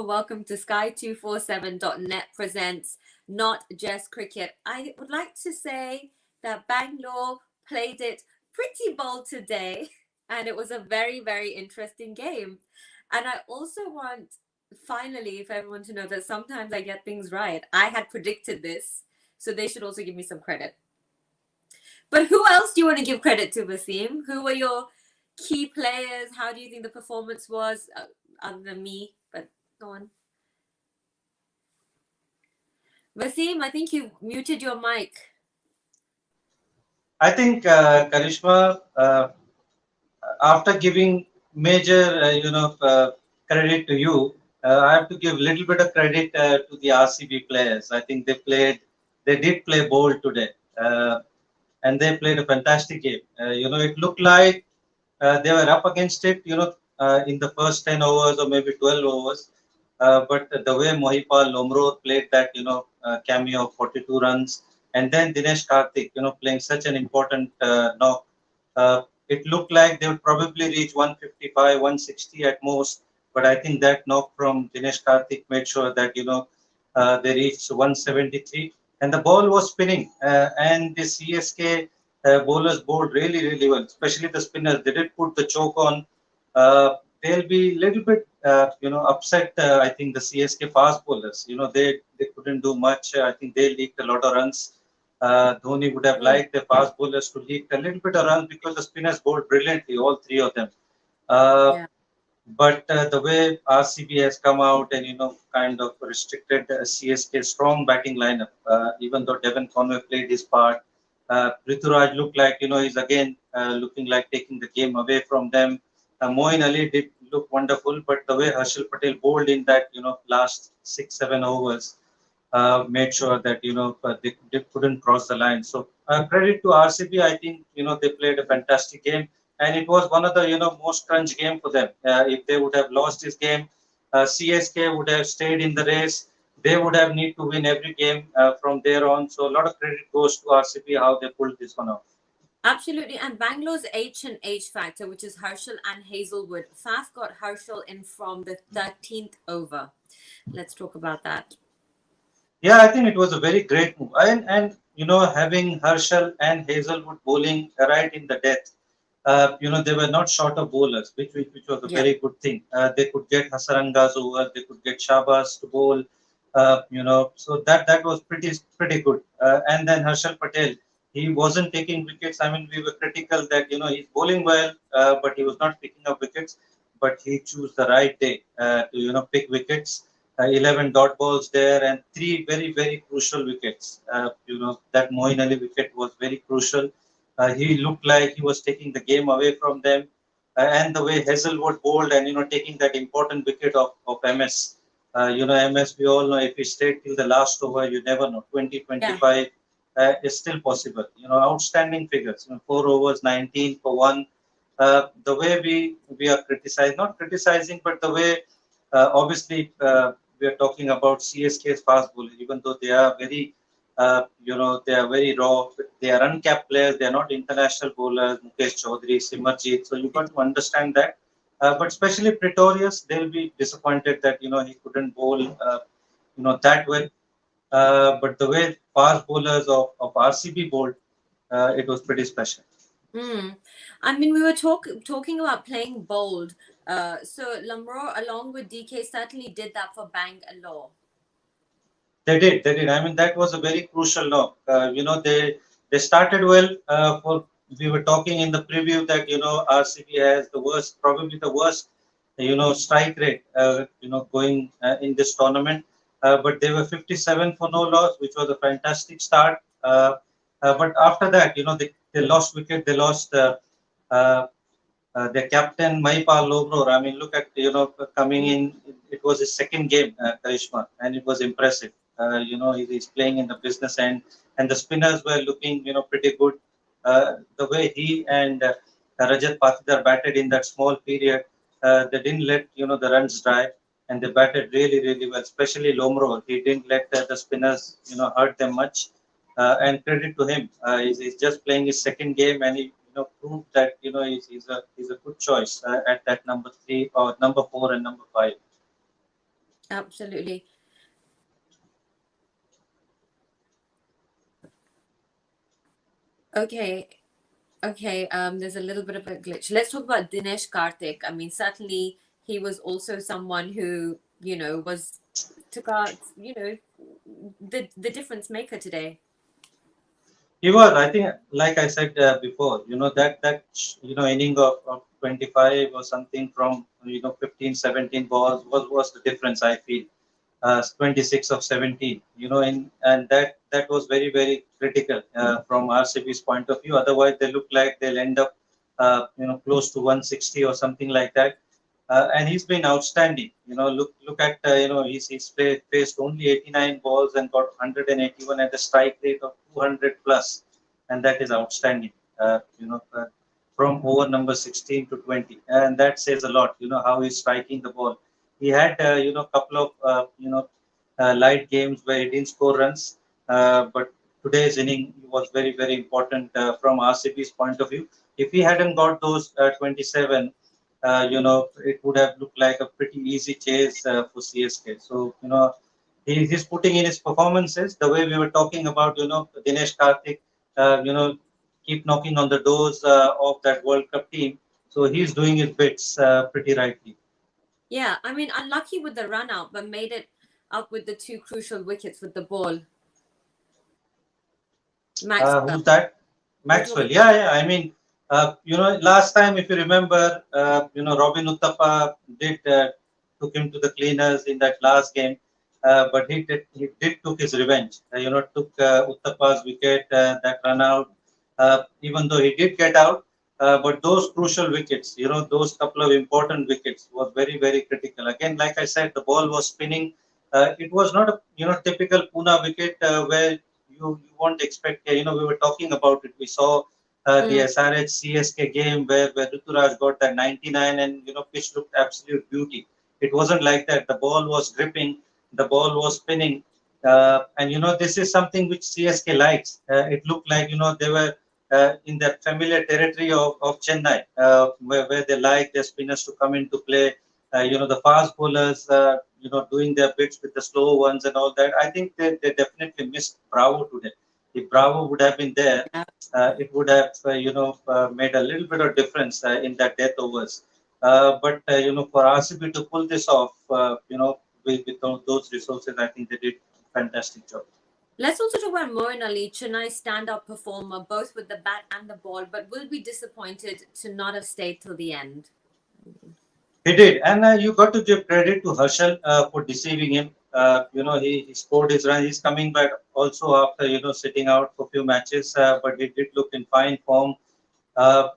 welcome to Sky247.net presents Not Just Cricket. I would like to say that Bangalore played it pretty bold today, and it was a very, very interesting game. And I also want, finally, for everyone to know that sometimes I get things right. I had predicted this, so they should also give me some credit. But who else do you want to give credit to, Wasim? Who were your key players? How do you think the performance was, other than me? But go on. Wasim, I think you muted your mic. I think Karishma, after giving major, credit to you, I have to give a little bit of credit to the RCB players. I think they did play bold today, and they played a fantastic game. It looked like they were up against it, in the first 10 overs or maybe 12 overs. But the way Mohipal Lomror played that, cameo of 42 runs, and then Dinesh Karthik, playing such an important knock. It looked like they would probably reach 155, 160 at most. But I think that knock from Dinesh Karthik made sure that, they reached 173. And the ball was spinning. And the CSK bowlers bowled really, really well, especially the spinners. They did put the choke on. They'll be a little bit, upset. I think the CSK fast bowlers, they couldn't do much. I think they leaked a lot of runs. Dhoni would have liked the fast bowlers to leak a little bit of runs because the spinners bowled brilliantly, all three of them. Uh, Yeah. but the way RCB has come out and kind of restricted CSK strong batting lineup, even though Devon Conway played his part, Prithviraj looked like he's again looking like taking the game away from them. Moeen Ali did look wonderful, but the way Harshal Patel bowled in that last 6-7 overs made sure that they couldn't cross the line. So credit to RCB. I think they played a fantastic game, and it was one of the most crunch game for them. If they would have lost this game, CSK would have stayed in the race. They would have need to win every game from there on. So a lot of credit goes to RCB how they pulled this one off. Absolutely. And Bangalore's H and H factor, which is Harshal and Hazelwood. Faf got Harshal in from the 13th over. Let's talk about that. Yeah, I think it was a very great move. And having Herschel and Hazelwood bowling right in the death, they were not short of bowlers, which was a Yeah. very good thing. They could get Hasarangas over, they could get Shabas to bowl, so that was pretty good. And then Harshal Patel, he wasn't taking wickets. I mean, we were critical that he's bowling well, but he was not picking up wickets. But he chose the right day to pick wickets. 11 dot balls there and three very, very crucial wickets. That Moeen Ali wicket was very crucial. He looked like he was taking the game away from them. And the way Hazelwood bowled and, taking that important wicket of MS. MS, we all know if he stayed till the last over, you never know. 20, Yeah. 25 is still possible. Outstanding figures. 4 overs, 19 for one. The way we are criticized, not criticizing, but the way obviously we are talking about CSK's fast bowling, even though they are very, they are very raw. They are uncapped players. They are not international bowlers. Mukesh Chaudhary, Simarjeet. So you got to understand that. But especially Pretorius, they'll be disappointed that he couldn't bowl, that well. But the way fast bowlers of RCB bowled, it was pretty special. Mm. I mean, we were talking about playing bold. So Lamro, along with DK, certainly did that for Bangalore. They did. They did. I mean, that was a very crucial knock. They started well. For we were talking in the preview that RCB has the worst, probably the worst, strike rate, going in this tournament. But they were 57 for no loss, which was a fantastic start. But after that, they lost wicket. They lost. Uh, the captain Mahipal Lomror. I mean, look at coming in. It was his second game, Karishma, and it was impressive. He's playing in the business end, and the spinners were looking pretty good. The way he and Rajat Patidar batted in that small period, they didn't let the runs drive, and they batted really really well. Especially Lomror, he didn't let the spinners hurt them much. And credit to him, he's just playing his second game, and he proved that he's a good choice at that number 3 or number 4 and number 5. Absolutely. Okay. Okay, there's a little bit of a glitch. Let's talk about Dinesh Karthik. I mean, certainly he was also someone who, was took out, the difference maker today. He was, I think, like I said before, that inning of 25 or something from 15, 17 balls was the difference. I feel 26 of 17, and that was very very critical from RCB's point of view. Otherwise, they look like they'll end up close to 160 or something like that. And he's been outstanding. Look at faced only 89 balls and got 181 at a strike rate of 200 plus, and that is outstanding. From over number 16 to 20, and that says a lot. How he's striking the ball. He had couple of light games where he didn't score runs, but today's inning was very very important from RCB's point of view. If he hadn't got those 27, it would have looked like a pretty easy chase for CSK. So, he's putting in his performances the way we were talking about, Dinesh Karthik, keep knocking on the doors of that World Cup team. So he's doing his bits pretty rightly. Yeah, I mean, unlucky with the run out, but made it up with the two crucial wickets with the ball. Maxwell. Who's that? We're Maxwell. talking Yeah, yeah. I mean, last time, if you remember, Robin Uthappa took him to the cleaners in that last game, but he did took his revenge. Took Uthappa's wicket, that run out. Even though he did get out, but those crucial wickets, those couple of important wickets, was very very critical. Again, like I said, the ball was spinning. It was not a typical Pune wicket where you won't expect. We were talking about it. We saw the about. SRH CSK game where Ruturaj got that 99, and pitch looked absolute beauty. It wasn't like that. The ball was gripping, the ball was spinning, and this is something which CSK likes. It looked like they were in that familiar territory of Chennai, where they like their spinners to come into play. The fast bowlers, doing their bits with the slow ones and all that. I think they definitely missed Bravo today. If Bravo would have been there, Yeah. it would have, made a little bit of difference in that death overs. But for RCB to pull this off, with those resources, I think they did a fantastic job. Let's also talk about Moeen Ali, Chennai's standout performer, both with the bat and the ball, but will be disappointed to not have stayed till the end. He did, and you got to give credit to Herschel for deceiving him. He scored his run. He's coming back also after sitting out for a few matches, but he did look in fine form.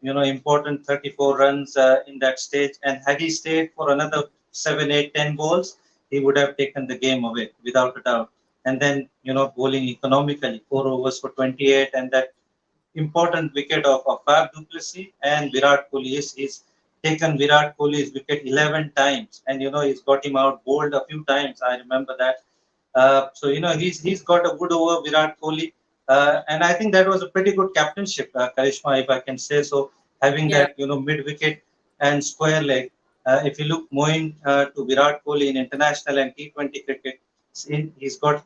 Important 34 runs in that stage, and had he stayed for another 7, 8, 10 balls, he would have taken the game away without a doubt. And then bowling economically, 4 overs for 28, and that important wicket of Fab du Plessis and Virat Kohli. He's taken Virat Kohli's wicket 11 times, and he's got him out bowled a few times. I remember that. So he's got a good over Virat Kohli, and I think that was a pretty good captainship, Karishma, if I can say so. Having Yeah. that mid wicket and square leg. If you look Moeen to Virat Kohli in international and T20 cricket, he's got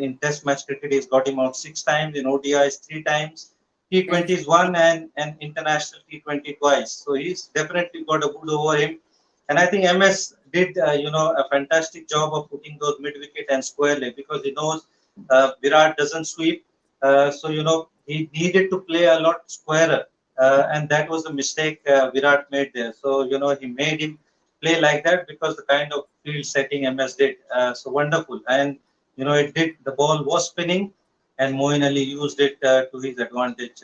in Test match cricket he's got him out 6 times, in ODIs 3 times. T20s one, and international T20 twice. So he's definitely got a good over him. And I think MS did, a fantastic job of putting those mid wicket and square leg, because he knows Virat doesn't sweep. So, he needed to play a lot squarer. And that was the mistake Virat made there. So, he made him play like that because the kind of field setting MS did. So wonderful. And, the ball was spinning, and Moeen Ali used it to his advantage,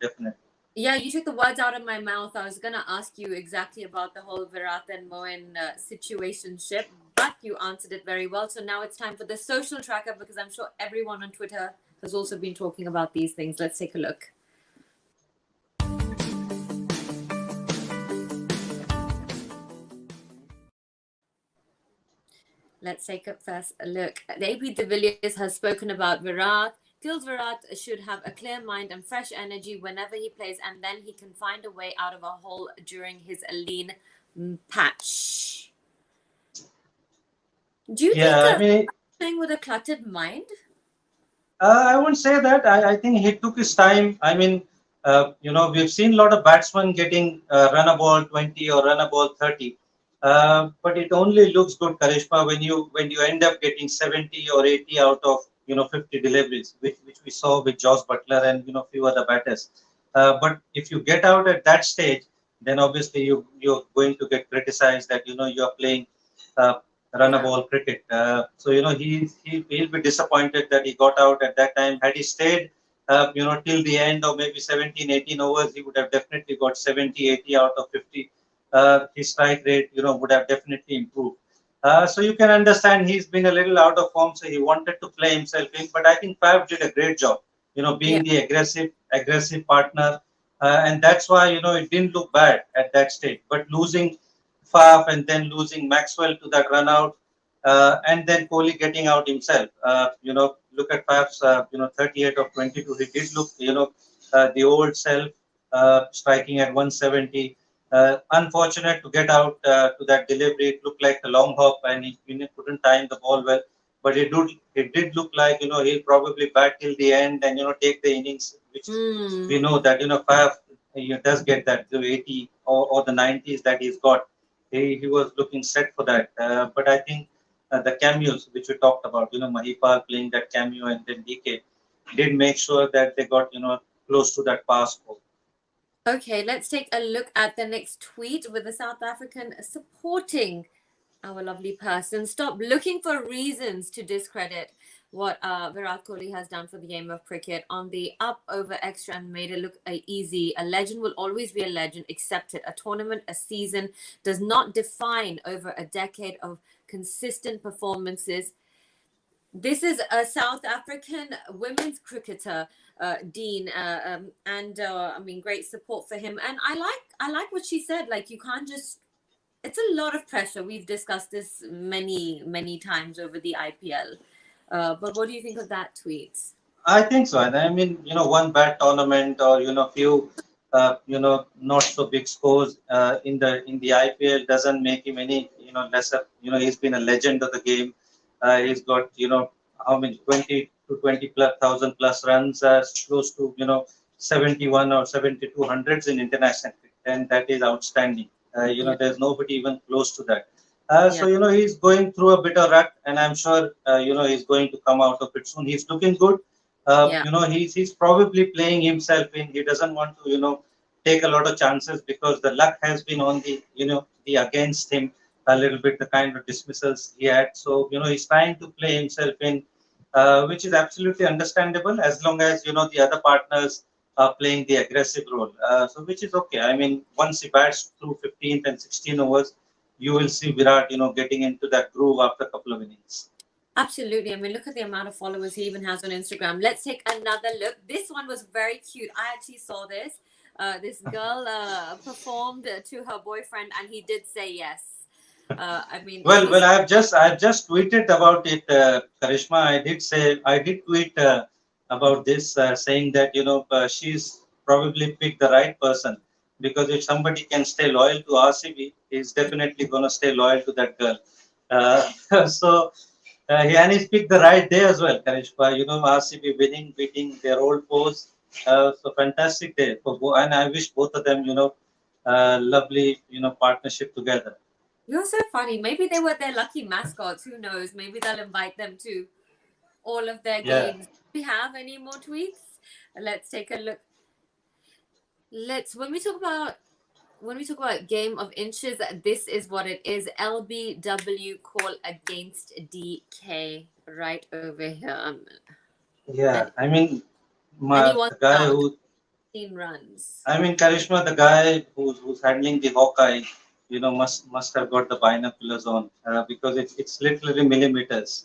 definitely. Yeah, you took the words out of my mouth. I was going to ask you exactly about the whole Virat and Moeen situationship, but you answered it very well. So now it's time for the social tracker, because I'm sure everyone on Twitter has also been talking about these things. Let's take a look. Let's take a first look. The AP de Villiers has spoken about Virat. Feels Virat should have a clear mind and fresh energy whenever he plays, and then he can find a way out of a hole during his lean patch. Do you think Yeah, I mean, playing with a cluttered mind? I wouldn't say that. I think he took his time. I mean, we've seen a lot of batsmen getting run a ball 20 or run a ball 30, but it only looks good, Karishma, when you end up getting 70 or 80 out of 50 deliveries, which we saw with Josh Butler and few other batters. But if you get out at that stage, then obviously you're going to get criticized that you're playing uh, run a Yeah. ball cricket. So he'll be disappointed that he got out at that time. Had he stayed, till the end of maybe 17, 18 overs, he would have definitely got 70, 80 out of 50. His strike rate, would have definitely improved. So you can understand he's been a little out of form, so he wanted to play himself in. But I think Fab did a great job, Yeah. being the aggressive partner, and that's why it didn't look bad at that stage. But losing Faf and then losing Maxwell to that run out, and then Kohli getting out himself. Look at Faf's 38 of 22. He did look the old self, striking at 170. Unfortunate to get out to that delivery. It looked like a long hop, and he couldn't time the ball well. But it did look like he'll probably bat till the end and take the innings, which we Hmm. know that Faf he does get that the 80 or the 90s that he's got. He was looking set for that. But I think the cameos which we talked about, Mahipal playing that cameo and then DK did make sure that they got close to that pass score. Okay, let's take a look at the next tweet with the South African supporting our lovely person. Stop looking for reasons to discredit what Virat Kohli has done for the game of cricket on the up over extra and made it look easy. A legend will always be a legend. Accept it. A tournament, a season does not define over a decade of consistent performances. This is a South African women's cricketer, Dean, and I mean, great support for him. And I like what she said. Like, you can't just. It's a lot of pressure. We've discussed this many times over the IPL. But what do you think of that tweet? I think so. And I mean, one bad tournament or few not so big scores in the IPL doesn't make him any lesser. He's been a legend of the game. He's got how many 20 to 20 plus thousand plus runs, close to 71 or 72 hundreds in international cricket, and that is outstanding. Yeah, There's nobody even close to that. So yeah, he's going through a bit of rut, and I'm sure he's going to come out of it soon. He's looking good. yeah. He's probably playing himself in. He doesn't want to take a lot of chances because the luck has been on the against him a little bit, the kind of dismissals he had. So he's trying to play himself in, which is absolutely understandable as long as the other partners are playing the aggressive role. So which is okay. I mean, once he bats through 15th and 16 overs, you will see Virat getting into that groove after a couple of innings. Absolutely. I mean, look at the amount of followers he even has on Instagram. Let's take another look. This one was very cute. I actually saw this. This girl performed to her boyfriend, and he did say yes. I mean, Well, he's I've just tweeted about it, Karishma. I did tweet about this, saying that she's probably picked the right person because if somebody can stay loyal to RCB, he's definitely gonna stay loyal to that girl. So and he's picked the right day as well, Karishma. RCB winning, beating their old foes. So fantastic day for both, and I wish both of them lovely partnership together. you're so funny. Maybe they were their lucky mascots. Who knows? Maybe they'll invite them to all of their Yeah. games. Do we have any more tweets? Let's take a look. Let's when we talk about game of inches, this is what it is. LBW call against DK right over here. And Yeah, I mean, and he the wants guy out who, 15 runs. I mean, Karishma, the guy who's handling the Hawkeye, must have got the binoculars on because it's literally millimeters,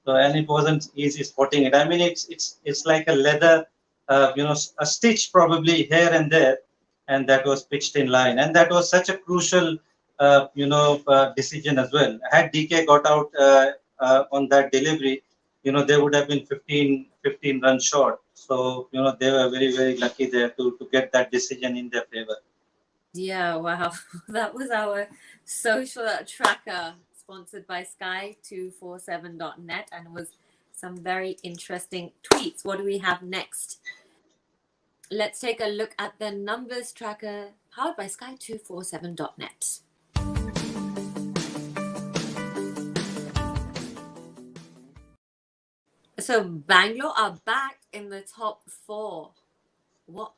so and it wasn't easy spotting it. I mean, it's like a leather, a stitch probably here and there, and that was pitched in line, and that was such a crucial, decision as well. Had DK got out on that delivery, they would have been 15 runs short. So, they were very, very lucky there to get that decision in their favor. Yeah, wow. That was our social tracker sponsored by Sky247.net, and it was some very interesting tweets. What do we have next? Let's take a look at the numbers tracker powered by Sky247.net. So Bangalore are back in the top 4. What?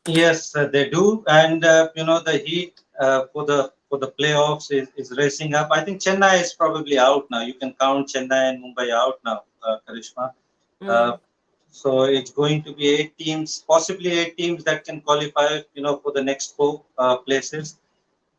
Yes, they do, and the heat for the playoffs is racing up. I think Chennai is probably out now. You can count Chennai and Mumbai out now, Karishma. So it's going to be 8 teams, possibly 8 teams that can qualify, for the next 4 places.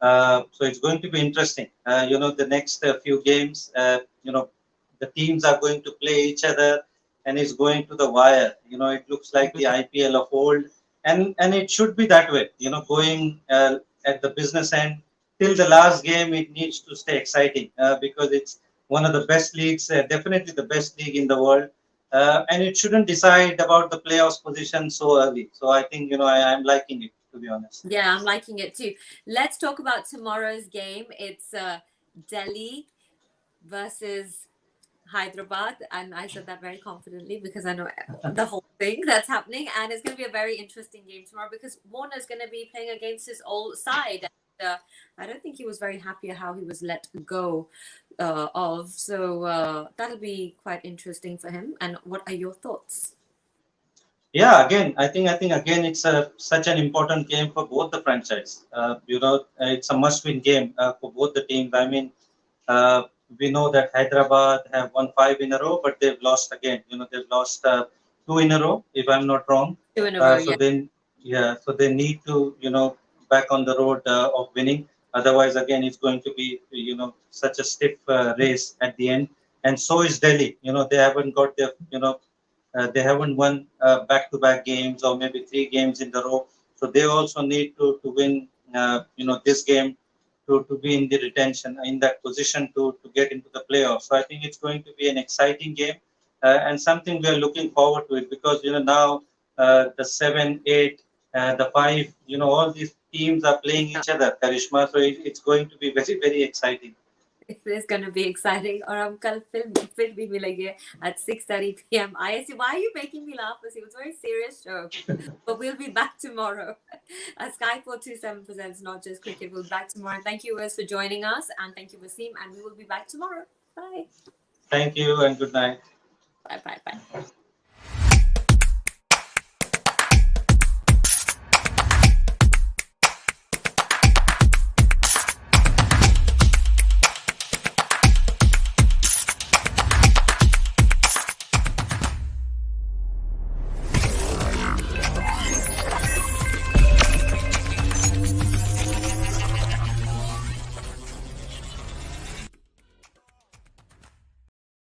So it's going to be interesting. The next few games, the teams are going to play each other, and it's going to the wire. It looks like the IPL of old, and it should be that way. Going at the business end till the last game, it needs to stay exciting because it's one of the best leagues, definitely the best league in the world. And it shouldn't decide about the playoffs position so early. So I think, I'm liking it, to be honest. Yeah, I'm liking it too. Let's talk about tomorrow's game. It's Delhi versus Hyderabad, and I said that very confidently because I know the whole thing that's happening, and it's going to be a very interesting game tomorrow because Warner's going to be playing against his old side. And, I don't think he was very happy how he was let go of, so that'll be quite interesting for him. And what are your thoughts? Yeah, again, I think again it's such an important game for both the franchise. It's a must-win game for both the teams. I mean, we know that Hyderabad have won 5 in a row, but they've lost again. They've lost 2 in a row, if I'm not wrong. 2 in a row, So they need to, back on the road of winning. Otherwise, again, it's going to be, such a stiff race at the end. And so is Delhi. They haven't got their, they haven't won back-to-back games or maybe 3 games in the row. So they also need to win, this game to be in the retention, in that position to get into the playoffs. So I think it's going to be an exciting game and something we are looking forward to it because, now the 7, 8, the 5, all these teams are playing each other, Karishma. So it's going to be very, very exciting. It is going to be exciting. और हम कल फिर भी मिलेंगे at 6:30 p.m. IST. Why are you making me laugh? It was a very serious show. But we'll be back tomorrow. Sky 427 presents Not Just Cricket. We'll be back tomorrow. Thank you, Wes, for joining us. And thank you, Wasim. And we will be back tomorrow. Bye. Thank you and good night. Bye.